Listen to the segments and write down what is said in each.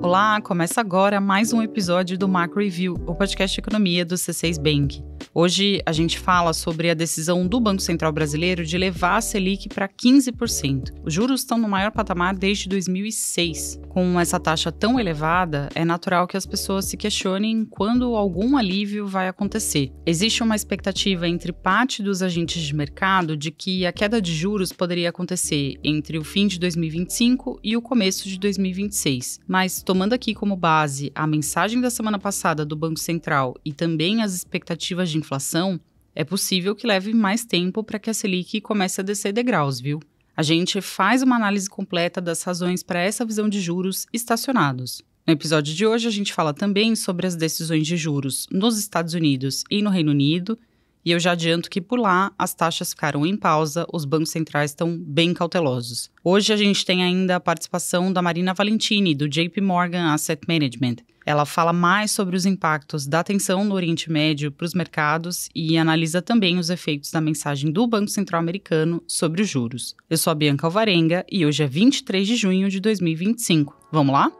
Olá, começa agora mais um episódio do Macro Review, o podcast de economia do C6 Bank. Hoje a gente fala sobre a decisão do Banco Central Brasileiro de levar a Selic para 15%. Os juros estão no maior patamar desde 2006. Com essa taxa tão elevada, é natural que as pessoas se questionem quando algum alívio vai acontecer. Existe uma expectativa entre parte dos agentes de mercado de que a queda de juros poderia acontecer entre o fim de 2025 e o começo de 2026. Mas, tomando aqui como base a mensagem da semana passada do Banco Central e também as expectativas de inflação, é possível que leve mais tempo para que a Selic comece a descer degraus, viu? A gente faz uma análise completa das razões para essa visão de juros estacionados. No episódio de hoje, a gente fala também sobre as decisões de juros nos Estados Unidos e no Reino Unido, e eu já adianto que por lá as taxas ficaram em pausa, os bancos centrais estão bem cautelosos. Hoje a gente tem ainda a participação da Marina Valentini, do JP Morgan Asset Management. Ela fala mais sobre os impactos da tensão no Oriente Médio para os mercados e analisa também os efeitos da mensagem do Banco Central americano sobre os juros. Eu sou a Bianca Alvarenga e hoje é 23 de junho de 2025. Vamos lá?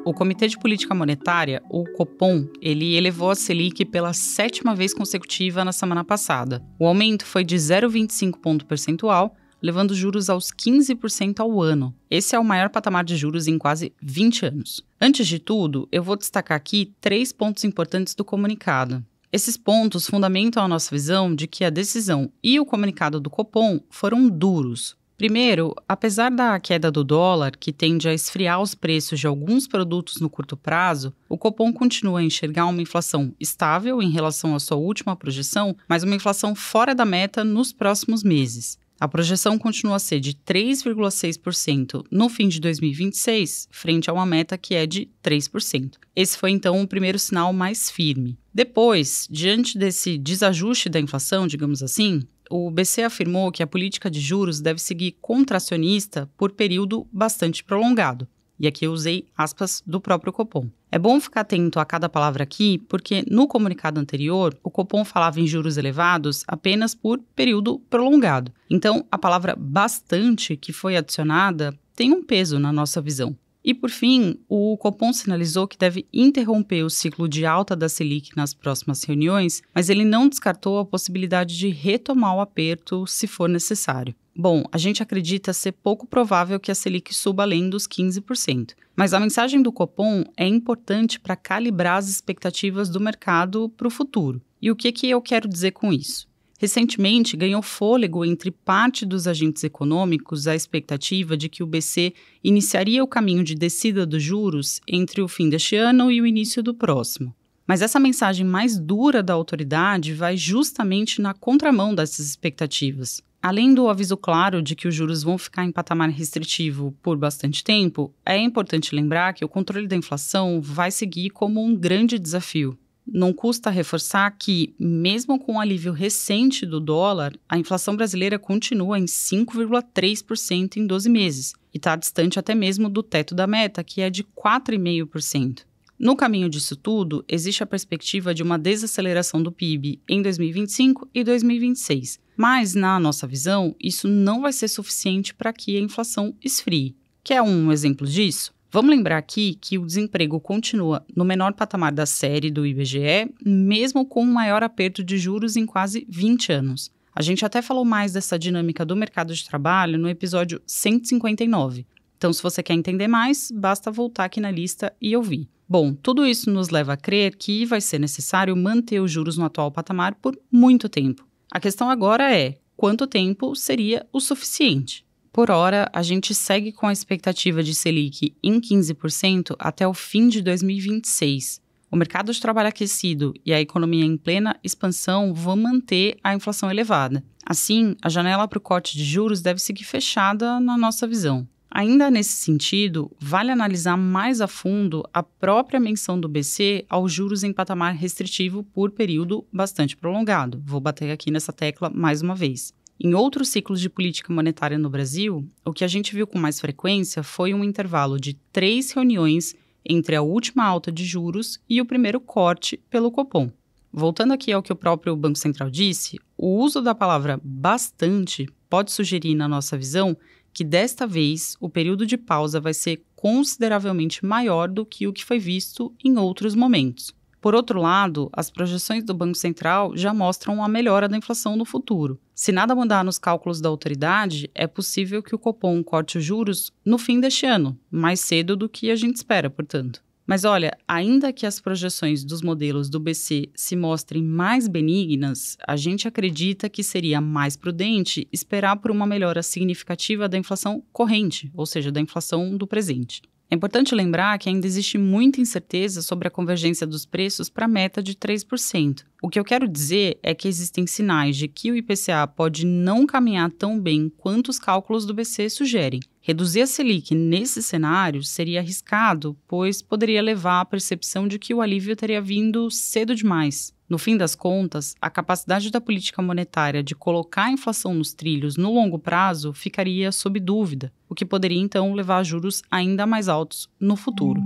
O Comitê de Política Monetária, o Copom, ele elevou a Selic pela 7ª vez consecutiva na semana passada. O aumento foi de 0,25 ponto percentual, levando os juros aos 15% ao ano. Esse é o maior patamar de juros em quase 20 anos. Antes de tudo, eu vou destacar aqui 3 pontos importantes do comunicado. Esses pontos fundamentam a nossa visão de que a decisão e o comunicado do Copom foram duros. Primeiro, apesar da queda do dólar, que tende a esfriar os preços de alguns produtos no curto prazo, o Copom continua a enxergar uma inflação estável em relação à sua última projeção, mas uma inflação fora da meta nos próximos meses. A projeção continua a ser de 3,6% no fim de 2026, frente a uma meta que é de 3%. Esse foi, então, o primeiro sinal mais firme. Depois, diante desse desajuste da inflação, digamos assim, o BC afirmou que a política de juros deve seguir contracionista por período bastante prolongado. E aqui eu usei aspas do próprio Copom. É bom ficar atento a cada palavra aqui, porque no comunicado anterior, o Copom falava em juros elevados apenas por período prolongado. Então, a palavra bastante que foi adicionada tem um peso na nossa visão. E, por fim, o Copom sinalizou que deve interromper o ciclo de alta da Selic nas próximas reuniões, mas ele não descartou a possibilidade de retomar o aperto se for necessário. Bom, a gente acredita ser pouco provável que a Selic suba além dos 15%, mas a mensagem do Copom é importante para calibrar as expectativas do mercado para o futuro. E o que eu quero dizer com isso? Recentemente, ganhou fôlego entre parte dos agentes econômicos a expectativa de que o BC iniciaria o caminho de descida dos juros entre o fim deste ano e o início do próximo. Mas essa mensagem mais dura da autoridade vai justamente na contramão dessas expectativas. Além do aviso claro de que os juros vão ficar em patamar restritivo por bastante tempo, é importante lembrar que o controle da inflação vai seguir como um grande desafio. Não custa reforçar que, mesmo com o alívio recente do dólar, a inflação brasileira continua em 5,3% em 12 meses e está distante até mesmo do teto da meta, que é de 4,5%. No caminho disso tudo, existe a perspectiva de uma desaceleração do PIB em 2025 e 2026. Mas, na nossa visão, isso não vai ser suficiente para que a inflação esfrie. Quer um exemplo disso? Vamos lembrar aqui que o desemprego continua no menor patamar da série do IBGE, mesmo com um maior aperto de juros em quase 20 anos. A gente até falou mais dessa dinâmica do mercado de trabalho no episódio 159. Então, se você quer entender mais, basta voltar aqui na lista e ouvir. Bom, tudo isso nos leva a crer que vai ser necessário manter os juros no atual patamar por muito tempo. A questão agora é, quanto tempo seria o suficiente? Por hora, a gente segue com a expectativa de Selic em 15% até o fim de 2026. O mercado de trabalho aquecido e a economia em plena expansão vão manter a inflação elevada. Assim, a janela para o corte de juros deve seguir fechada na nossa visão. Ainda nesse sentido, vale analisar mais a fundo a própria menção do BC aos juros em patamar restritivo por período bastante prolongado. Vou bater aqui nessa tecla mais uma vez. Em outros ciclos de política monetária no Brasil, o que a gente viu com mais frequência foi um intervalo de 3 reuniões entre a última alta de juros e o primeiro corte pelo Copom. Voltando aqui ao que o próprio Banco Central disse, o uso da palavra bastante pode sugerir, na nossa visão, que desta vez o período de pausa vai ser consideravelmente maior do que o que foi visto em outros momentos. Por outro lado, as projeções do Banco Central já mostram uma melhora da inflação no futuro. Se nada mudar nos cálculos da autoridade, é possível que o Copom corte os juros no fim deste ano, mais cedo do que a gente espera, portanto. Mas olha, ainda que as projeções dos modelos do BC se mostrem mais benignas, a gente acredita que seria mais prudente esperar por uma melhora significativa da inflação corrente, ou seja, da inflação do presente. É importante lembrar que ainda existe muita incerteza sobre a convergência dos preços para a meta de 3%. O que eu quero dizer é que existem sinais de que o IPCA pode não caminhar tão bem quanto os cálculos do BC sugerem. Reduzir a Selic nesse cenário seria arriscado, pois poderia levar à percepção de que o alívio teria vindo cedo demais. No fim das contas, a capacidade da política monetária de colocar a inflação nos trilhos no longo prazo ficaria sob dúvida, o que poderia então levar a juros ainda mais altos no futuro.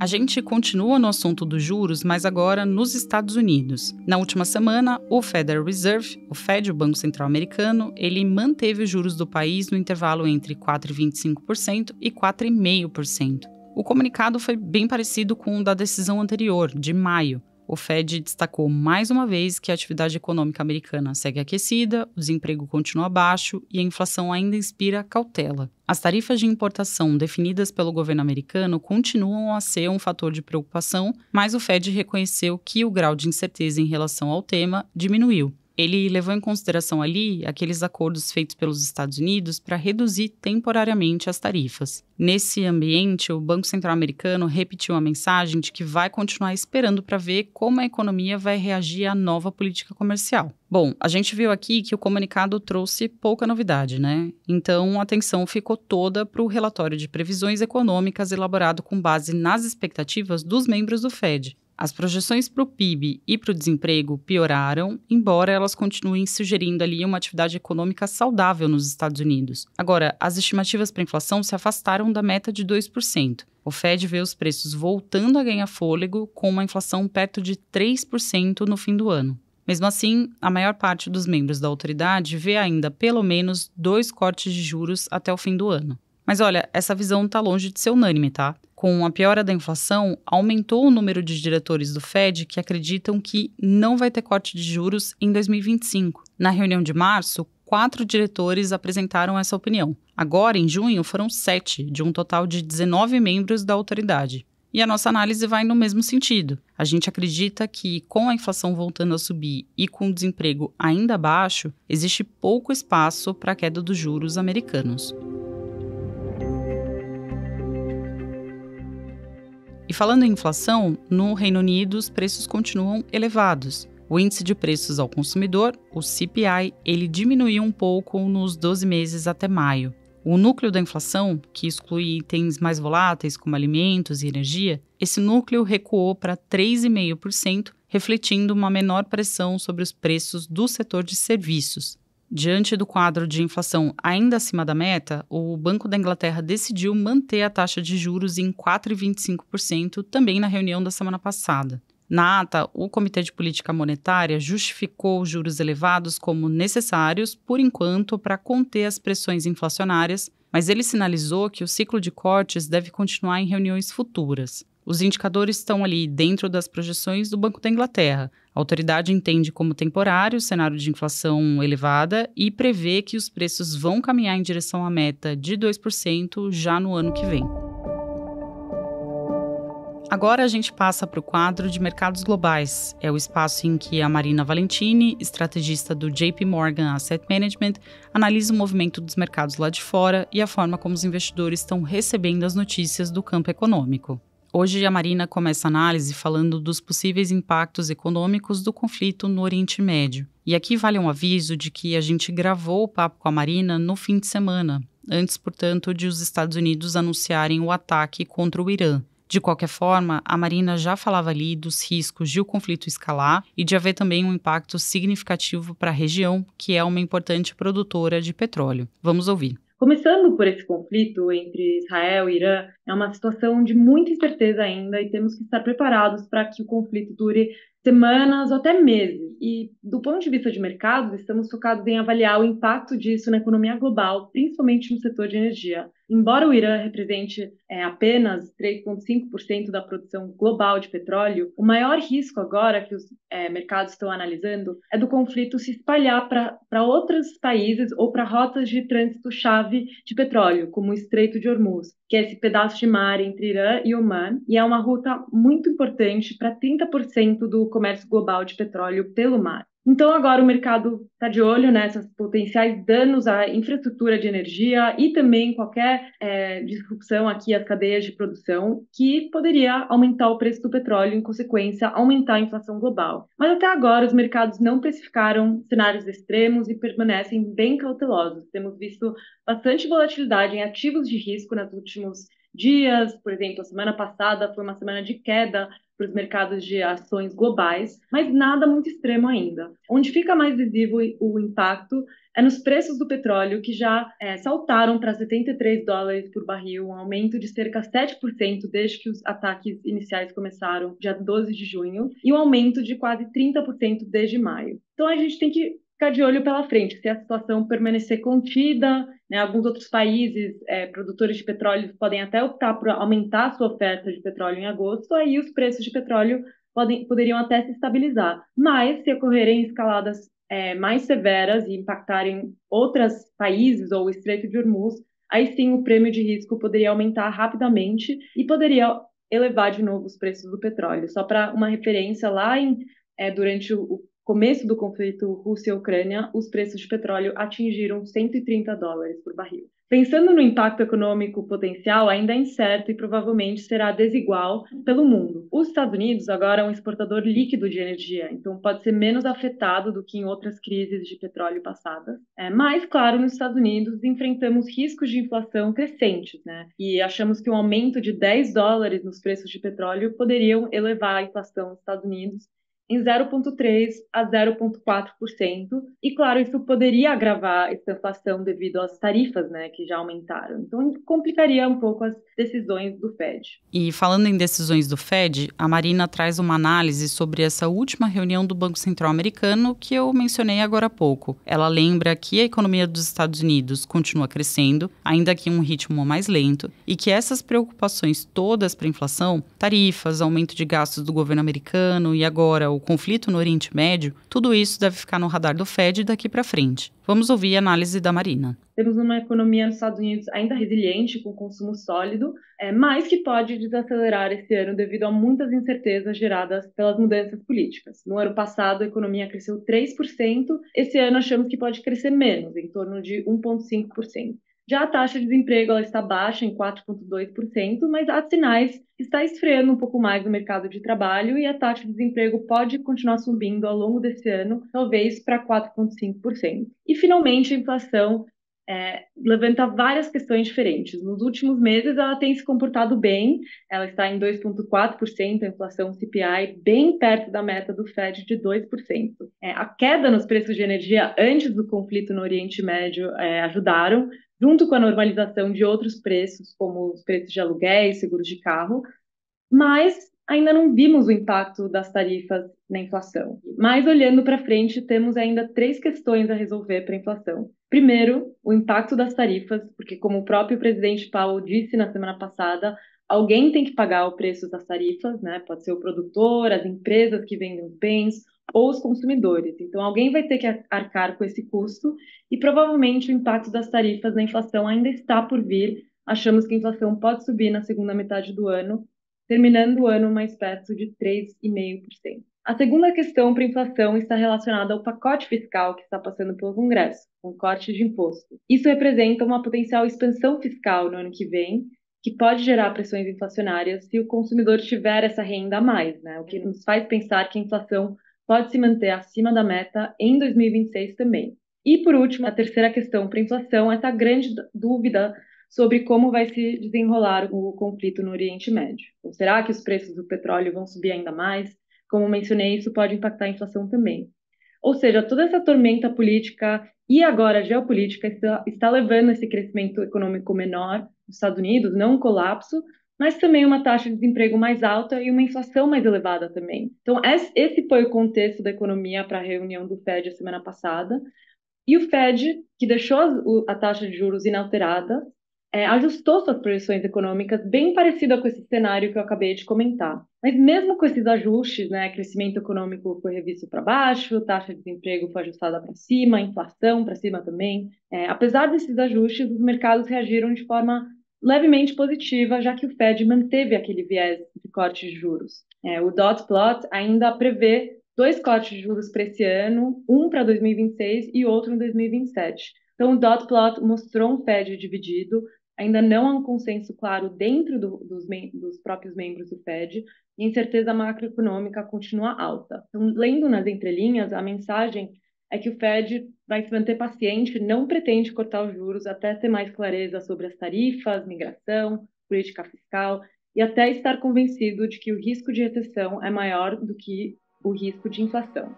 A gente continua no assunto dos juros, mas agora nos Estados Unidos. Na última semana, o Federal Reserve, o Fed, o Banco Central Americano, ele manteve os juros do país no intervalo entre 4,25% e 4,5%. O comunicado foi bem parecido com o da decisão anterior, de maio. O Fed destacou mais uma vez que a atividade econômica americana segue aquecida, o desemprego continua baixo e a inflação ainda inspira cautela. As tarifas de importação definidas pelo governo americano continuam a ser um fator de preocupação, mas o Fed reconheceu que o grau de incerteza em relação ao tema diminuiu. Ele levou em consideração ali aqueles acordos feitos pelos Estados Unidos para reduzir temporariamente as tarifas. Nesse ambiente, o Banco Central americano repetiu a mensagem de que vai continuar esperando para ver como a economia vai reagir à nova política comercial. Bom, a gente viu aqui que o comunicado trouxe pouca novidade, né? Então, a atenção ficou toda para o relatório de previsões econômicas elaborado com base nas expectativas dos membros do Fed. As projeções para o PIB e para o desemprego pioraram, embora elas continuem sugerindo ali uma atividade econômica saudável nos Estados Unidos. Agora, as estimativas para a inflação se afastaram da meta de 2%. O Fed vê os preços voltando a ganhar fôlego, com uma inflação perto de 3% no fim do ano. Mesmo assim, a maior parte dos membros da autoridade vê ainda pelo menos 2 cortes de juros até o fim do ano. Mas olha, essa visão está longe de ser unânime, tá? Com a piora da inflação, aumentou o número de diretores do Fed que acreditam que não vai ter corte de juros em 2025. Na reunião de março, 4 diretores apresentaram essa opinião. Agora, em junho, foram 7, de um total de 19 membros da autoridade. E a nossa análise vai no mesmo sentido. A gente acredita que, com a inflação voltando a subir e com o desemprego ainda baixo, existe pouco espaço para a queda dos juros americanos. E falando em inflação, no Reino Unido os preços continuam elevados. O índice de preços ao consumidor, o CPI, ele diminuiu um pouco nos 12 meses até maio. O núcleo da inflação, que exclui itens mais voláteis como alimentos e energia, esse núcleo recuou para 3,5%, refletindo uma menor pressão sobre os preços do setor de serviços. Diante do quadro de inflação ainda acima da meta, o Banco da Inglaterra decidiu manter a taxa de juros em 4,25% também na reunião da semana passada. Na ata, o Comitê de Política Monetária justificou os juros elevados como necessários, por enquanto, para conter as pressões inflacionárias, mas ele sinalizou que o ciclo de cortes deve continuar em reuniões futuras. Os indicadores estão ali dentro das projeções do Banco da Inglaterra. A autoridade entende como temporário o cenário de inflação elevada e prevê que os preços vão caminhar em direção à meta de 2% já no ano que vem. Agora a gente passa para o quadro de mercados globais. É o espaço em que a Marina Valentini, estrategista do JP Morgan Asset Management, analisa o movimento dos mercados lá de fora e a forma como os investidores estão recebendo as notícias do campo econômico. Hoje a Marina começa a análise falando dos possíveis impactos econômicos do conflito no Oriente Médio. E aqui vale um aviso de que a gente gravou o papo com a Marina no fim de semana, antes, portanto, de os Estados Unidos anunciarem o ataque contra o Irã. De qualquer forma, a Marina já falava ali dos riscos de o conflito escalar e de haver também um impacto significativo para a região, que é uma importante produtora de petróleo. Vamos ouvir. Começando por esse conflito entre Israel e Irã, é uma situação de muita incerteza ainda e temos que estar preparados para que o conflito dure semanas ou até meses. E, do ponto de vista de mercados, estamos focados em avaliar o impacto disso na economia global, principalmente no setor de energia. Embora o Irã represente apenas 3,5% da produção global de petróleo, o maior risco agora que os mercados estão analisando é do conflito se espalhar para outros países ou para rotas de trânsito-chave de petróleo, como o Estreito de Hormuz, que é esse pedaço de mar entre Irã e Omã, e é uma ruta muito importante para 30% do comércio global de petróleo pelo mar. Então, agora o mercado está de olho nessas potenciais danos à infraestrutura de energia e também qualquer disrupção aqui às cadeias de produção que poderia aumentar o preço do petróleo e, em consequência, aumentar a inflação global. Mas até agora os mercados não precificaram cenários extremos e permanecem bem cautelosos. Temos visto bastante volatilidade em ativos de risco nos últimos dias. Por exemplo, a semana passada foi uma semana de queda para os mercados de ações globais, mas nada muito extremo ainda. Onde fica mais visível o impacto é nos preços do petróleo, que já saltaram para $73 por barril, um aumento de cerca de 7% desde que os ataques iniciais começaram, dia 12 de junho, e um aumento de quase 30% desde maio. Então a gente tem que ficar de olho pela frente, se a situação permanecer contida, né, alguns outros países produtores de petróleo podem até optar por aumentar a sua oferta de petróleo em agosto, aí os preços de petróleo poderiam até se estabilizar. Mas, se ocorrerem escaladas mais severas e impactarem outros países ou o Estreito de Hormuz, aí sim o prêmio de risco poderia aumentar rapidamente e poderia elevar de novo os preços do petróleo. Só para uma referência, durante o começo do conflito Rússia-Ucrânia, os preços de petróleo atingiram $130 por barril. Pensando no impacto econômico potencial, ainda é incerto e provavelmente será desigual pelo mundo. Os Estados Unidos agora é um exportador líquido de energia, então pode ser menos afetado do que em outras crises de petróleo passadas. Mas, claro, nos Estados Unidos enfrentamos riscos de inflação crescentes, né? E achamos que um aumento de $10 nos preços de petróleo poderiam elevar a inflação nos Estados Unidos em 0,3% a 0,4%. E, claro, isso poderia agravar essa inflação devido às tarifas, né, que já aumentaram. Então, complicaria um pouco as decisões do Fed. E falando em decisões do Fed, a Marina traz uma análise sobre essa última reunião do Banco Central Americano que eu mencionei agora há pouco. Ela lembra que a economia dos Estados Unidos continua crescendo, ainda que em um ritmo mais lento, e que essas preocupações todas para a inflação, tarifas, aumento de gastos do governo americano e agora o conflito no Oriente Médio, tudo isso deve ficar no radar do Fed daqui para frente. Vamos ouvir a análise da Marina. Temos uma economia nos Estados Unidos ainda resiliente, com consumo sólido, mas que pode desacelerar esse ano devido a muitas incertezas geradas pelas mudanças políticas. No ano passado, a economia cresceu 3%, esse ano achamos que pode crescer menos, em torno de 1,5%. Já a taxa de desemprego ela está baixa, em 4,2%, mas há sinais que está esfriando um pouco mais no mercado de trabalho e a taxa de desemprego pode continuar subindo ao longo desse ano, talvez para 4,5%. E, finalmente, a inflação levanta várias questões diferentes. Nos últimos meses, ela tem se comportado bem, ela está em 2,4%, a inflação CPI, bem perto da meta do Fed de 2%. A queda nos preços de energia antes do conflito no Oriente Médio ajudaram, junto com a normalização de outros preços, como os preços de aluguéis, seguros de carro, mas ainda não vimos o impacto das tarifas na inflação. Mas olhando para frente, temos ainda 3 questões a resolver para a inflação. Primeiro, o impacto das tarifas, porque como o próprio presidente Powell disse na semana passada, alguém tem que pagar o preço das tarifas, né? Pode ser o produtor, as empresas que vendem os bens ou os consumidores. Então, alguém vai ter que arcar com esse custo e provavelmente o impacto das tarifas na inflação ainda está por vir. Achamos que a inflação pode subir na segunda metade do ano, terminando o ano mais perto de 3,5%. A segunda questão para a inflação está relacionada ao pacote fiscal que está passando pelo Congresso, com corte de imposto. Isso representa uma potencial expansão fiscal no ano que vem, que pode gerar pressões inflacionárias se o consumidor tiver essa renda a mais, né? O que nos faz pensar que a inflação pode se manter acima da meta em 2026 também. E, por último, a terceira questão para a inflação é essa grande dúvida sobre como vai se desenrolar o conflito no Oriente Médio. Então, será que os preços do petróleo vão subir ainda mais? Como mencionei, isso pode impactar a inflação também. Ou seja, toda essa tormenta política e agora geopolítica está levando esse crescimento econômico menor nos Estados Unidos, não um colapso, mas também uma taxa de desemprego mais alta e uma inflação mais elevada também. Então, esse foi o contexto da economia para a reunião do Fed a semana passada. E o Fed, que deixou a taxa de juros inalterada, ajustou suas projeções econômicas bem parecida com esse cenário que eu acabei de comentar. Mas mesmo com esses ajustes, né, crescimento econômico foi revisto para baixo, taxa de desemprego foi ajustada para cima, inflação para cima também. Apesar desses ajustes, os mercados reagiram de forma levemente positiva, já que o Fed manteve aquele viés de corte de juros. O dot plot ainda prevê 2 cortes de juros para esse ano, um para 2026 e outro em 2027. Então, o dot plot mostrou um Fed dividido, ainda não há um consenso claro dentro dos próprios membros do Fed, e a incerteza macroeconômica continua alta. Então, lendo nas entrelinhas, a mensagem é que o Fed vai se manter paciente, não pretende cortar os juros até ter mais clareza sobre as tarifas, migração, política fiscal, e até estar convencido de que o risco de recessão é maior do que o risco de inflação.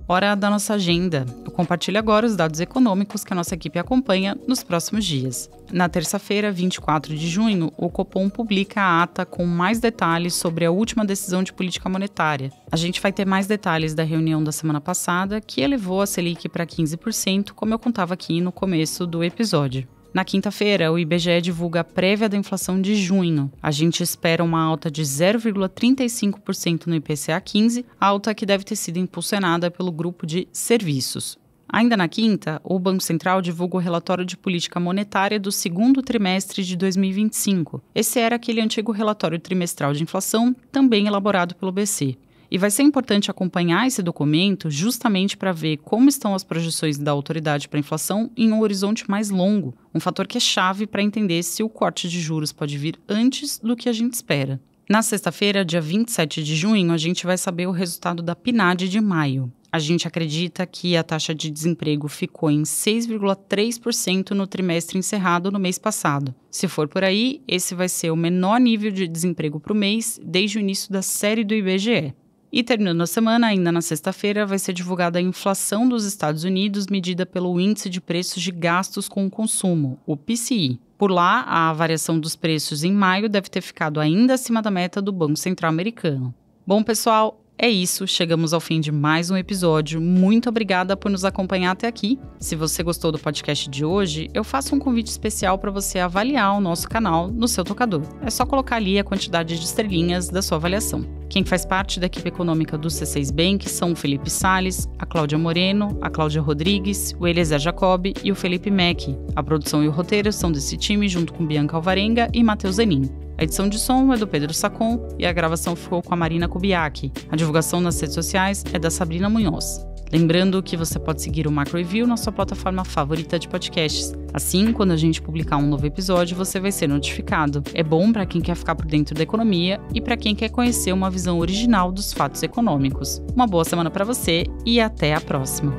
Hora da nossa agenda. Eu compartilho agora os dados econômicos que a nossa equipe acompanha nos próximos dias. Na terça-feira, 24 de junho, o Copom publica a ata com mais detalhes sobre a última decisão de política monetária. A gente vai ter mais detalhes da reunião da semana passada, que elevou a Selic para 15%, como eu contava aqui no começo do episódio. Na quinta-feira, o IBGE divulga a prévia da inflação de junho. A gente espera uma alta de 0,35% no IPCA 15, alta que deve ter sido impulsionada pelo grupo de serviços. Ainda na quinta, o Banco Central divulga o relatório de política monetária do segundo trimestre de 2025. Esse era aquele antigo relatório trimestral de inflação, também elaborado pelo BC. E vai ser importante acompanhar esse documento justamente para ver como estão as projeções da autoridade para a inflação em um horizonte mais longo, um fator que é chave para entender se o corte de juros pode vir antes do que a gente espera. Na sexta-feira, dia 27 de junho, a gente vai saber o resultado da PNAD de maio. A gente acredita que a taxa de desemprego ficou em 6,3% no trimestre encerrado no mês passado. Se for por aí, esse vai ser o menor nível de desemprego para o mês desde o início da série do IBGE. E terminando a semana, ainda na sexta-feira, vai ser divulgada a inflação dos Estados Unidos medida pelo Índice de Preços de Gastos com o Consumo, o PCI. Por lá, a variação dos preços em maio deve ter ficado ainda acima da meta do Banco Central americano. Bom, pessoal, é isso. Chegamos ao fim de mais um episódio. Muito obrigada por nos acompanhar até aqui. Se você gostou do podcast de hoje, eu faço um convite especial para você avaliar o nosso canal no seu tocador. É só colocar ali a quantidade de estrelinhas da sua avaliação. Quem faz parte da equipe econômica do C6 Bank são o Felipe Salles, a Cláudia Moreno, a Cláudia Rodrigues, o Eliezer Jacob e o Felipe Mack. A produção e o roteiro são desse time junto com Bianca Alvarenga e Matheus Zenin. A edição de som é do Pedro Sacon e a gravação ficou com a Marina Kubiak. A divulgação nas redes sociais é da Sabrina Munhoz. Lembrando que você pode seguir o Macro Review na sua plataforma favorita de podcasts. Assim, quando a gente publicar um novo episódio, você vai ser notificado. É bom para quem quer ficar por dentro da economia e para quem quer conhecer uma visão original dos fatos econômicos. Uma boa semana para você e até a próxima!